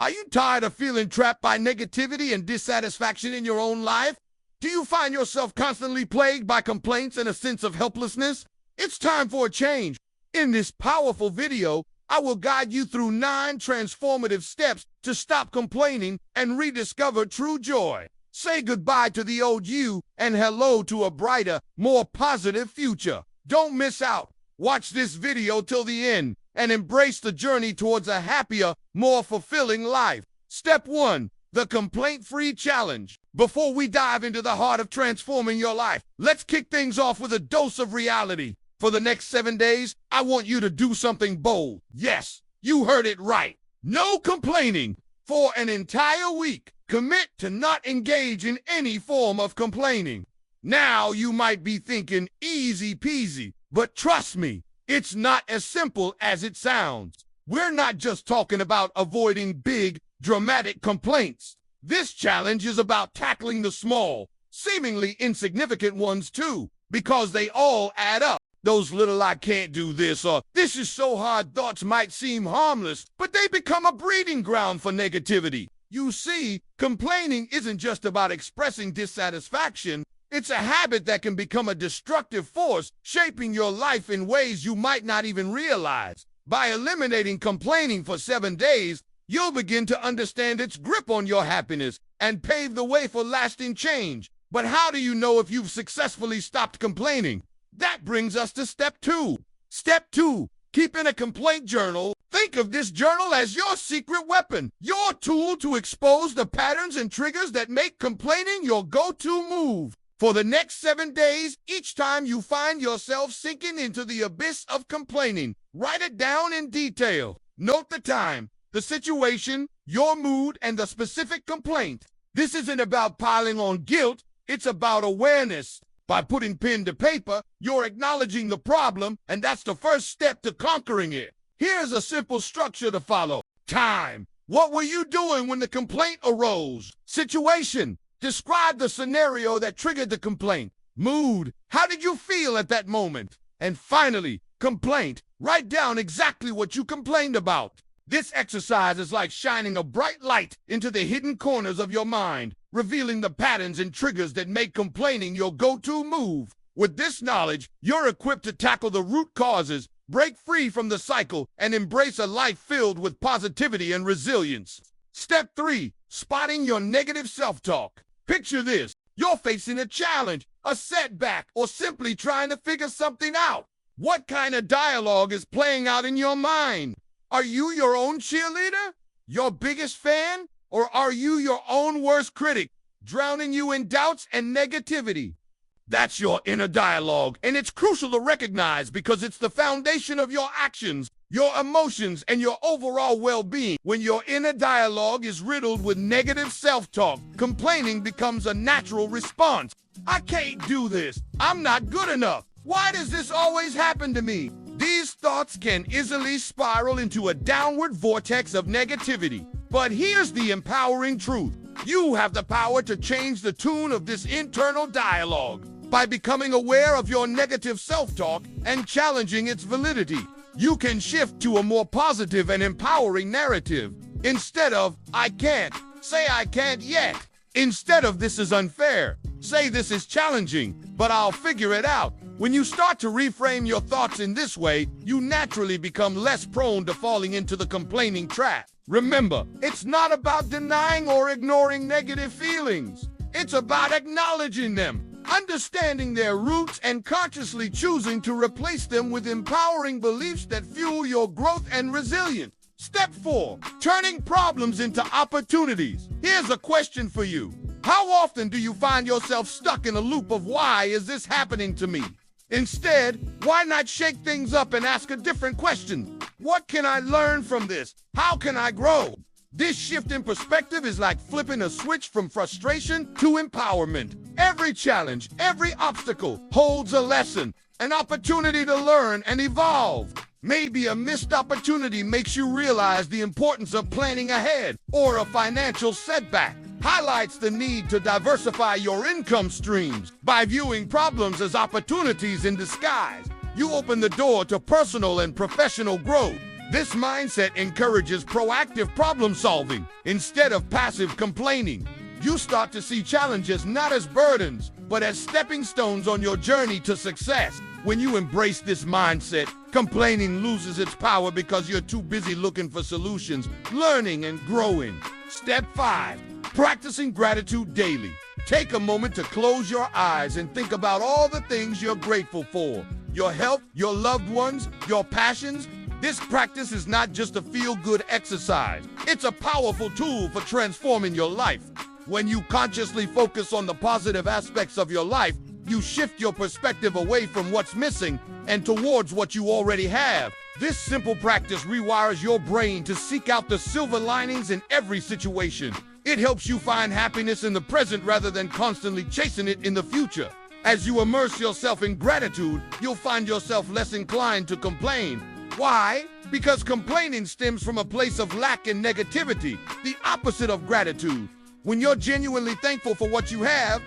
Are you tired of feeling trapped by negativity and dissatisfaction in your own life? Do you find yourself constantly plagued by complaints and a sense of helplessness? It's time for a change. In this powerful video, I will guide you through 9 transformative steps to stop complaining and rediscover true joy. Say goodbye to the old you and hello to a brighter, more positive future. Don't miss out. Watch this video till the end and embrace the journey towards a happier, more fulfilling life. Step 1. The Complaint-Free Challenge. Before we dive into the heart of transforming your life, let's kick things off with a dose of reality. For the next 7 days, I want you to do something bold. Yes, you heard it right. No complaining. For an entire week, commit to not engage in any form of complaining. Now you might be thinking, easy peasy, but trust me, it's not as simple as it sounds. We're not just talking about avoiding big, dramatic complaints. This challenge is about tackling the small, seemingly insignificant ones too, because they all add up. Those little "I can't do this" or "this is so hard" thoughts might seem harmless, but they become a breeding ground for negativity. You see, complaining isn't just about expressing dissatisfaction. It's a habit that can become a destructive force, shaping your life in ways you might not even realize. By eliminating complaining for 7 days, you'll begin to understand its grip on your happiness and pave the way for lasting change. But how do you know if you've successfully stopped complaining? That brings us to step 2. Step 2. Keeping a complaint journal. Think of this journal as your secret weapon, your tool to expose the patterns and triggers that make complaining your go-to move. For the next 7 days, each time you find yourself sinking into the abyss of complaining, write it down in detail. Note the time, the situation, your mood, and the specific complaint. This isn't about piling on guilt, it's about awareness. By putting pen to paper, you're acknowledging the problem, and that's the first step to conquering it. Here's a simple structure to follow. Time. What were you doing when the complaint arose? Situation. Describe the scenario that triggered the complaint. Mood. How did you feel at that moment? And finally, complaint. Write down exactly what you complained about. This exercise is like shining a bright light into the hidden corners of your mind, revealing the patterns and triggers that make complaining your go-to move. With this knowledge, you're equipped to tackle the root causes, break free from the cycle, and embrace a life filled with positivity and resilience. Step 3. Spotting your negative self-talk. Picture this. You're facing a challenge, a setback, or simply trying to figure something out. What kind of dialogue is playing out in your mind? Are you your own cheerleader? Your biggest fan? Or are you your own worst critic, drowning you in doubts and negativity? That's your inner dialogue, and it's crucial to recognize because it's the foundation of your actions, your emotions, and your overall well-being. When your inner dialogue is riddled with negative self-talk, complaining becomes a natural response. I can't do this. I'm not good enough. Why does this always happen to me? These thoughts can easily spiral into a downward vortex of negativity. But here's the empowering truth. You have the power to change the tune of this internal dialogue. By becoming aware of your negative self-talk and challenging its validity, you can shift to a more positive and empowering narrative. Instead of, "I can't," say, "I can't yet." Instead of, "This is unfair," say, "This is challenging, but I'll figure it out." When you start to reframe your thoughts in this way, you naturally become less prone to falling into the complaining trap. Remember, it's not about denying or ignoring negative feelings. It's about acknowledging them, understanding their roots, and consciously choosing to replace them with empowering beliefs that fuel your growth and resilience. Step 4. Turning problems into opportunities. Here's a question for you. How often do you find yourself stuck in a loop of "why is this happening to me?" Instead, why not shake things up and ask a different question? What can I learn from this? How can I grow? This shift in perspective is like flipping a switch from frustration to empowerment. Every challenge, every obstacle holds a lesson, an opportunity to learn and evolve. Maybe a missed opportunity makes you realize the importance of planning ahead, or a financial setback highlights the need to diversify your income streams. By viewing problems as opportunities in disguise, you open the door to personal and professional growth. This mindset encourages proactive problem solving instead of passive complaining. You start to see challenges not as burdens, but as stepping stones on your journey to success. When you embrace this mindset, complaining loses its power because you're too busy looking for solutions, learning, and growing. Step 5. Practicing gratitude daily. Take a moment to close your eyes and think about all the things you're grateful for. Your health, your loved ones, your passions. This practice is not just a feel-good exercise. It's a powerful tool for transforming your life. When you consciously focus on the positive aspects of your life, you shift your perspective away from what's missing and towards what you already have. This simple practice rewires your brain to seek out the silver linings in every situation. It helps you find happiness in the present rather than constantly chasing it in the future. As you immerse yourself in gratitude, you'll find yourself less inclined to complain. Why? Because complaining stems from a place of lack and negativity, the opposite of gratitude. When you're genuinely thankful for what you have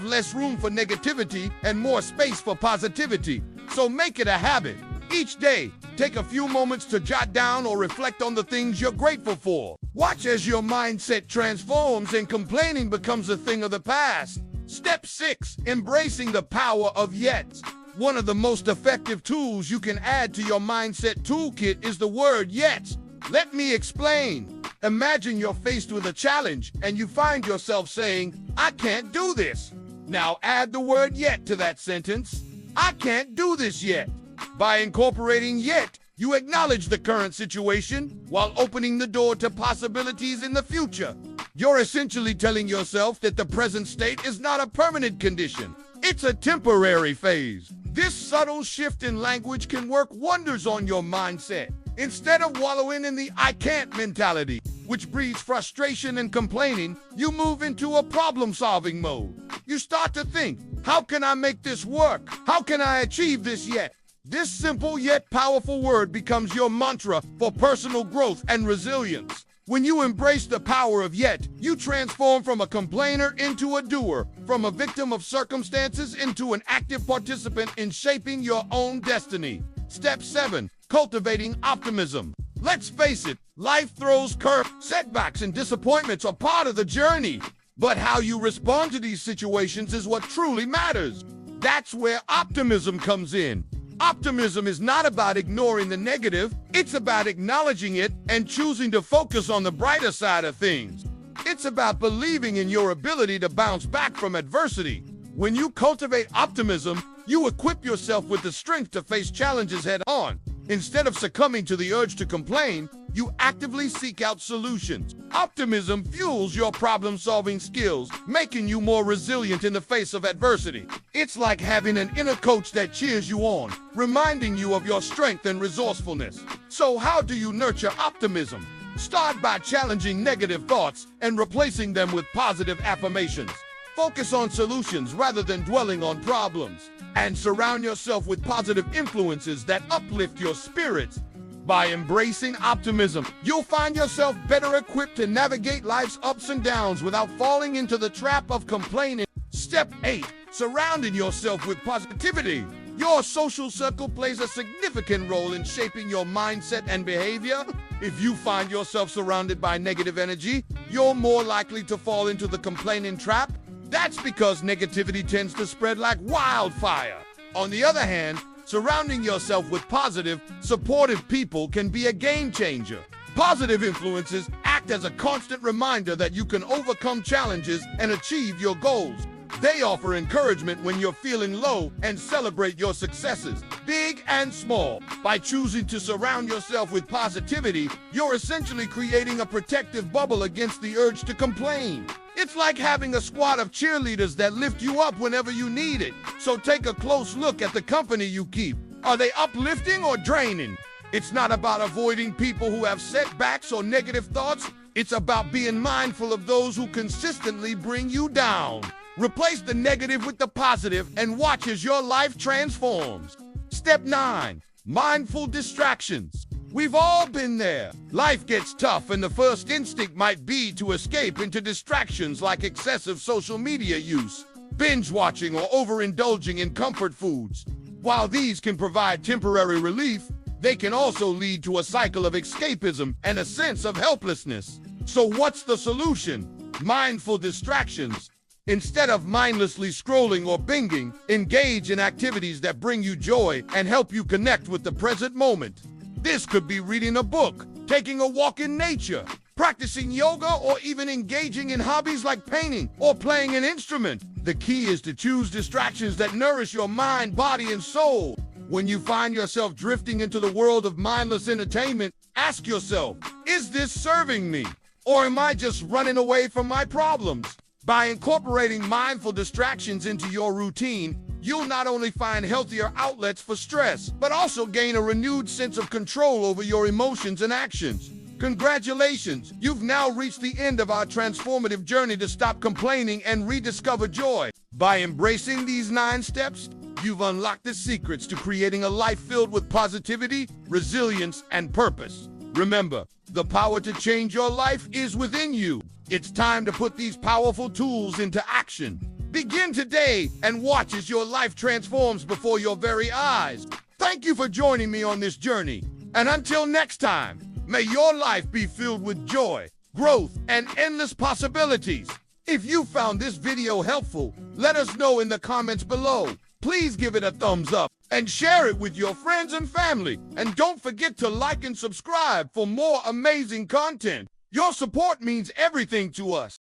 less room for negativity and more space for positivity. So make it a habit. Each day, take a few moments to jot down or reflect on the things you're grateful for. Watch as your mindset transforms and complaining becomes a thing of the past. Step 6. Embracing the power of yet. One of the most effective tools you can add to your mindset toolkit is the word yet. Let me explain. Imagine you're faced with a challenge and you find yourself saying, "I can't do this." Now add the word yet to that sentence. I can't do this yet. By incorporating yet, you acknowledge the current situation while opening the door to possibilities in the future. You're essentially telling yourself that the present state is not a permanent condition. It's a temporary phase. This subtle shift in language can work wonders on your mindset. Instead of wallowing in the "I can't" mentality, which breeds frustration and complaining, you move into a problem-solving mode. You start to think, how can I make this work? How can I achieve this yet? This simple yet powerful word becomes your mantra for personal growth and resilience. When you embrace the power of yet, you transform from a complainer into a doer, from a victim of circumstances into an active participant in shaping your own destiny. Step 7. Cultivating optimism. Let's face it, life throws curves, setbacks, and disappointments are part of the journey. But how you respond to these situations is what truly matters. That's where optimism comes in. Optimism is not about ignoring the negative, it's about acknowledging it and choosing to focus on the brighter side of things. It's about believing in your ability to bounce back from adversity. When you cultivate optimism, you equip yourself with the strength to face challenges head on. Instead of succumbing to the urge to complain, you actively seek out solutions. Optimism fuels your problem-solving skills, making you more resilient in the face of adversity. It's like having an inner coach that cheers you on, reminding you of your strength and resourcefulness. So how do you nurture optimism? Start by challenging negative thoughts and replacing them with positive affirmations. Focus on solutions rather than dwelling on problems. And surround yourself with positive influences that uplift your spirits. By embracing optimism, you'll find yourself better equipped to navigate life's ups and downs without falling into the trap of complaining. Step 8. Surrounding yourself with positivity. Your social circle plays a significant role in shaping your mindset and behavior. If you find yourself surrounded by negative energy, you're more likely to fall into the complaining trap. That's because negativity tends to spread like wildfire. On the other hand, surrounding yourself with positive, supportive people can be a game changer. Positive influences act as a constant reminder that you can overcome challenges and achieve your goals. They offer encouragement when you're feeling low and celebrate your successes, big and small. By choosing to surround yourself with positivity, you're essentially creating a protective bubble against the urge to complain. It's like having a squad of cheerleaders that lift you up whenever you need it. So take a close look at the company you keep. Are they uplifting or draining? It's not about avoiding people who have setbacks or negative thoughts. It's about being mindful of those who consistently bring you down. Replace the negative with the positive and watch as your life transforms. Step 9. Mindful distractions. We've all been there. Life gets tough and the first instinct might be to escape into distractions like excessive social media use, binge watching, or overindulging in comfort foods. While these can provide temporary relief, they can also lead to a cycle of escapism and a sense of helplessness. So what's the solution? Mindful distractions. Instead of mindlessly scrolling or binging, engage in activities that bring you joy and help you connect with the present moment. This could be reading a book, taking a walk in nature, practicing yoga, or even engaging in hobbies like painting or playing an instrument. The key is to choose distractions that nourish your mind, body, and soul. When you find yourself drifting into the world of mindless entertainment, ask yourself, is this serving me? Or am I just running away from my problems? By incorporating mindful distractions into your routine, you'll not only find healthier outlets for stress, but also gain a renewed sense of control over your emotions and actions. Congratulations, you've now reached the end of our transformative journey to stop complaining and rediscover joy. By embracing these 9 steps, you've unlocked the secrets to creating a life filled with positivity, resilience, and purpose. Remember, the power to change your life is within you. It's time to put these powerful tools into action. Begin today and watch as your life transforms before your very eyes. Thank you for joining me on this journey. And until next time, may your life be filled with joy, growth, and endless possibilities. If you found this video helpful, let us know in the comments below. Please give it a thumbs up and share it with your friends and family. And don't forget to like and subscribe for more amazing content. Your support means everything to us.